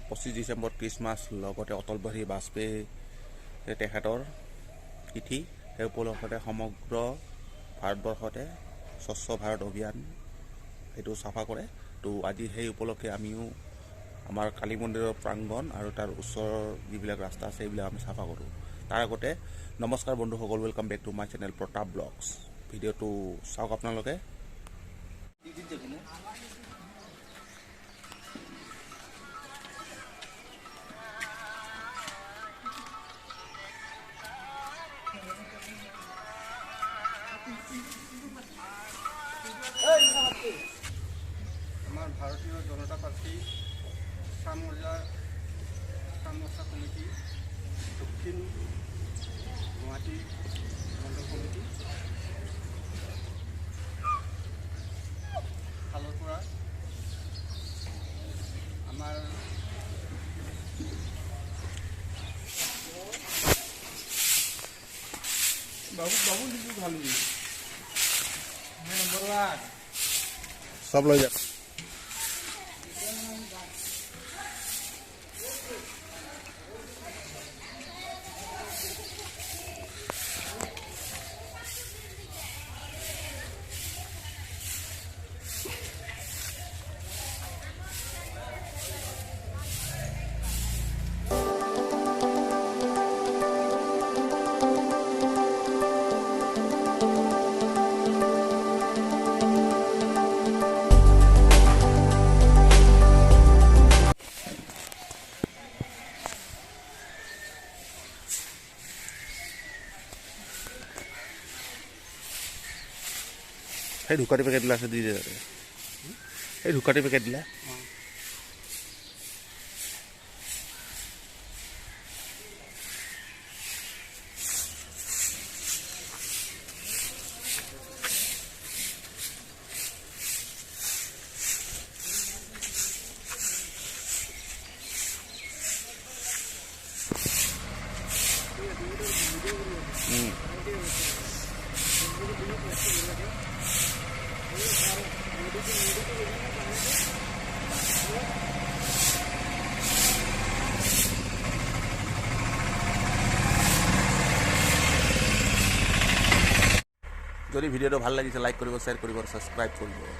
25 December Christmas লগতে অটল বিহাৰী বাজপেয়ী তেখেতৰ তিথি সেই উপলক্ষতে সমগ্ৰ ভাৰতবৰ্ষতে স্বচ্ছ ভাৰত অভিযান সেইটো চাফা কৰে। তো আজি সেই উপলক্ষে আমিও আমাৰ কালী মন্দিৰৰ প্ৰাংগণ আৰু তাৰ ওচৰৰ যিবিলাক ৰাস্তা আছে সেইবিলাক আমি চাফা কৰোঁ। তাৰ আগতে নমস্কাৰ বন্ধুসকল, welcome back to my channel Pratap vlogs. ভিডিঅ'টো চাওক আপোনালোকে। আমাৰ ভাৰতীয় জনতা পাৰ্টি শ্যাম মোৰ্চা কমিটি দক্ষিণ গুৱাহাটী মণ্ডল কমিটি ফালৰ পৰা আমাৰ বাবু দিবি ভাল নম্বৰ 1 সব লৈ যাওক। সেই ধুকাটি পেকেট দিলা আছে দি দে তাতে। সেই ধুকাটি পেকেট দিলা যদি ভিডিঅ'টো ভাল লাগিছে লাইক কৰিব, শ্বেয়াৰ কৰিব, ছাবস্ক্ৰাইব কৰিব।